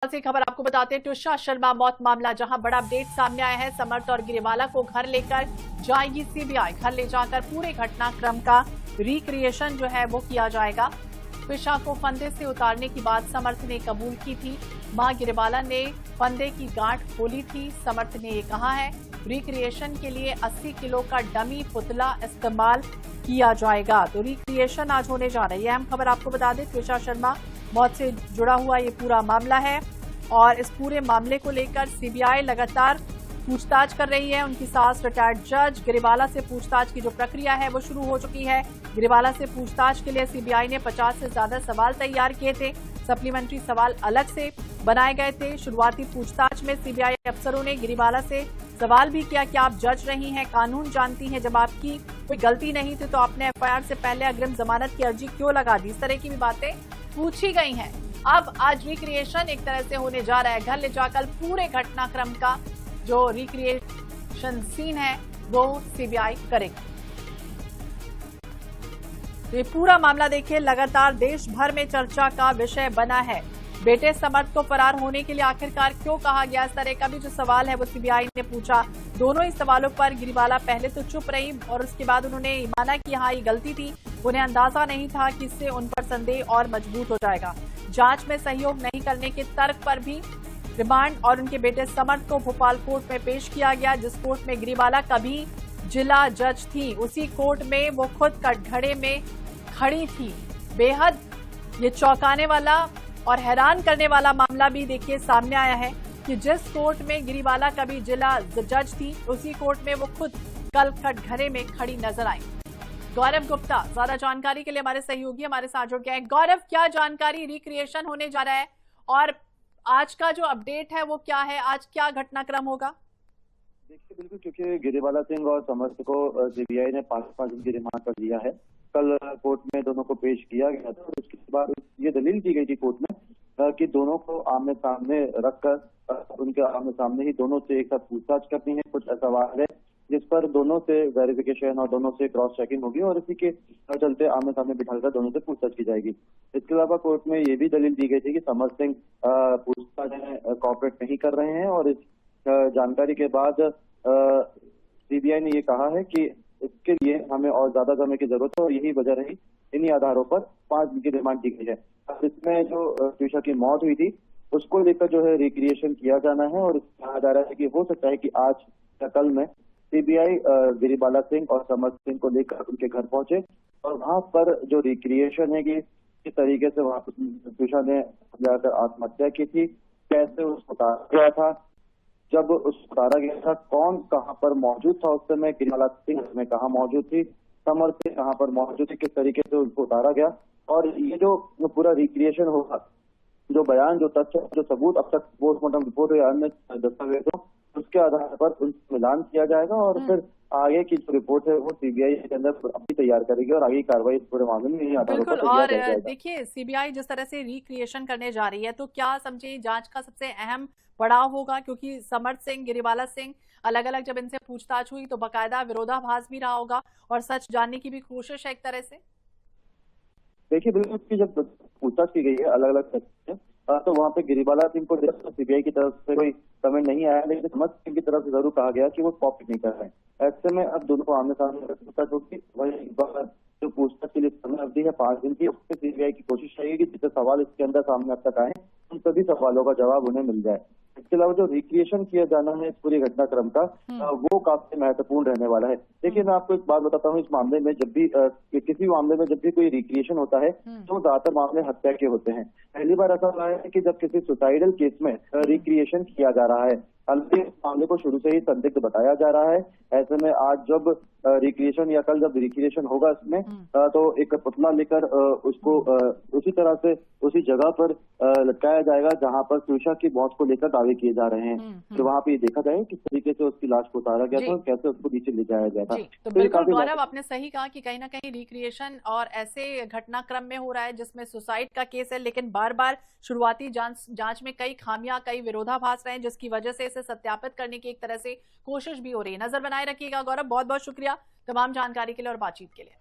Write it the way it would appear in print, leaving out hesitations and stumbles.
से खबर आपको बताते हैं, ट्विशा शर्मा मौत मामला जहां बड़ा अपडेट सामने आया है। समर्थ और गिरीवाला को घर लेकर जाएगी सीबीआई। घर ले जाकर पूरे घटनाक्रम का रिक्रिएशन जो है वो किया जाएगा। ट्विशा को फंदे से उतारने की बात समर्थ ने कबूल की थी। मां गिरीवाला ने फंदे की गांठ खोली थी। समर्थ ने ये कहा है रिक्रिएशन के लिए 80 किलो का डमी पुतला इस्तेमाल किया जाएगा। तो रिक्रिएशन आज होने जा रही है। अहम खबर आपको बता दें, ट्विशा शर्मा मौत से जुड़ा हुआ ये पूरा मामला है और इस पूरे मामले को लेकर सीबीआई लगातार पूछताछ कर रही है। उनकी सास रिटायर्ड जज गिरीवाला से पूछताछ की जो प्रक्रिया है वो शुरू हो चुकी है। गिरीवाला से पूछताछ के लिए सीबीआई ने 50 से ज्यादा सवाल तैयार किए थे। सप्लीमेंट्री सवाल अलग से बनाए गए थे। शुरुआती पूछताछ में सीबीआई अफसरों ने गिरीवाला से सवाल भी किया कि आप जज रही हैं, कानून जानती हैं, जब आपकी कोई गलती नहीं थी तो आपने एफआईआर से पहले अग्रिम जमानत की अर्जी क्यों लगा दी। इस तरह की भी बातें पूछी गई हैं। अब आज रिक्रिएशन एक तरह से होने जा रहा है। घर ले जाकर पूरे घटनाक्रम का जो रिक्रिएशन सीन है वो सीबीआई करेगी। ये पूरा मामला देखिए, लगातार देश भर में चर्चा का विषय बना है। बेटे समर्थ को फरार होने के लिए आखिरकार क्यों कहा गया, इस तरह का भी जो सवाल है वो सीबीआई ने पूछा। दोनों ही सवालों पर गिरीवाला पहले तो चुप रही और उसके बाद उन्होंने माना कि हाँ ये गलती थी। उन्हें अंदाजा नहीं था कि इससे उन पर संदेह और मजबूत हो जाएगा। जांच में सहयोग नहीं करने के तर्क पर भी रिमांड और उनके बेटे समर्थ को भोपाल कोर्ट में पेश किया गया। जिस कोर्ट में गिरीवाला कभी जिला जज थी, उसी कोर्ट में वो खुद कटघरे में खड़ी थी। बेहद ये चौंकाने वाला और हैरान करने वाला मामला भी देखिए सामने आया है कि जिस कोर्ट में गिरीवाला कभी जिला जज थी, उसी कोर्ट में वो खुद कल कटघरे में खड़ी नजर आई। गौरव गुप्ता ज्यादा जानकारी के लिए हमारे सहयोगी हमारे साथ जुड़ गए हैं। गौरव, क्या जानकारी, रिक्रिएशन होने जा रहा है और आज का जो अपडेट है वो क्या है, आज क्या घटनाक्रम होगा? देखिए, बिल्कुल, क्योंकि गिरीवाला सिंह और समर्थ को सीबीआई ने 5-5 दिन की रिमांड पर दिया है। कल कोर्ट में दोनों को पेश किया गया था। उसके बाद ये दलील दी गई थी कोर्ट में कि दोनों को आमने सामने रखकर उनके आमने सामने ही दोनों से एक साथ पूछताछ करनी है। कुछ सवाल है जिस पर दोनों से वेरिफिकेशन और दोनों से क्रॉस चेकिंग होगी और इसी के चलते आमने सामने बिठाकर दोनों से पूछताछ की जाएगी। इसके अलावा कोर्ट में ये भी दलील दी गई थी कि समर्थ सिंह पूछताछ में कॉपरेट नहीं कर रहे हैं और इस जानकारी के बाद सीबीआई ने ये कहा है कि इसके लिए हमें और ज्यादा समय की जरूरत है और यही वजह रही। इन्हीं आधारों पर 5 दिन की रिमांड दी गई है। इसमें जो ट्विशा की मौत हुई थी उसको लेकर जो है रिक्रिएशन किया जाना है और कहा जा रहा है कि हो सकता है कि आज या कल में सीबीआई गिरीवाला सिंह और समर्थ सिंह को लेकर उनके घर पहुंचे और वहां पर जो रिक्रिएशन है कि किस तरीके से वहां ट्विशा ने जाकर आत्महत्या की थी, कैसे उसको उतारा गया था, जब उसको उतारा गया था कौन कहाँ पर मौजूद था उस समय, गिरीवाला सिंह में कहाँ मौजूद थी, समर्थ सिंह कहाँ पर मौजूद थी, किस तरीके से उनको उतारा गया। और ये जो पूरा रिक्रिएशन होगा, जो बयान, जो तथ्य, जो सबूत अब तक पोस्टमार्टम रिपोर्ट या अन्य दस्तावेजों, उसके आधार पर उनसे मिलान किया जाएगा और फिर आगे की जो रिपोर्ट है वो सीबीआई के अंदर अपनी तैयार करेगी और आगे कार्रवाई इस पूरे मामले में यही आधारों पर और देखिए सीबीआई जिस तरह से रिक्रिएशन करने जा रही है तो क्या समझे जांच का सबसे अहम पड़ाव होगा, क्योंकि समर्थ सिंह, गिरीवाला सिंह अलग अलग जब इनसे पूछताछ हुई तो बाकायदा विरोधाभास भी रहा होगा और सच जानने की भी कोशिश है एक तरह से। देखिए, बिल्कुल, जब पूछताछ की गई है अलग अलग तथ्य तो वहाँ पे गिरीवाला सिंह को सीबीआई की तरफ से कोई कमेंट नहीं आया, लेकिन समर्थ सिंह की तरफ से जरूर कहा गया कि वो कॉपी नहीं कर रहे हैं। ऐसे में अब दोनों को आमने सामने पूछताछ होगी। वही जो पूछताछ के लिए समय अवधि है 5 दिन की, उसमें सीबीआई की कोशिश रहेगी जितने सवाल इसके अंदर सामने अब तक आए उन सभी सवालों का जवाब उन्हें मिल जाए। इसके अलावा जो रिक्रिएशन किया जाना है इस पूरी घटनाक्रम का वो काफी महत्वपूर्ण रहने वाला है। देखिए, मैं आपको एक बात बताता हूँ, इस मामले में जब भी किसी मामले में जब भी कोई रिक्रिएशन होता है तो ज्यादातर मामले हत्या के होते हैं। पहली बार ऐसा रहा है कि जब किसी सुसाइडल केस में रिक्रिएशन किया जा रहा है। हालांकि इस मामले को शुरू से ही संदिग्ध बताया जा रहा है। ऐसे में आज जब रिक्रिएशन या कल जब रिक्रिएशन होगा इसमें तो एक पुतला लेकर उसको उसी तरह से उसी जगह पर लटकाया जाएगा जहां पर ट्विशा की मौत को लेकर दावे किए जा रहे हैं। तो वहां पे देखा जाए किस तरीके से उसकी लाश को उतारा गया था और कैसे उसको नीचे ले जाया गया था। तो बिल्कुल गौरव, आपने सही कहा कि कहीं ना कहीं रिक्रिएशन और ऐसे घटनाक्रम में हो रहा है जिसमें सुसाइड का केस है, लेकिन बार बार शुरुआती जांच में कई खामियां, कई विरोधाभास रहे जिसकी वजह से इसे सत्यापित करने की एक तरह से कोशिश भी हो रही है। नजर बनाए रखिएगा गौरव, बहुत बहुत शुक्रिया तमाम जानकारी के लिए और बातचीत के लिए।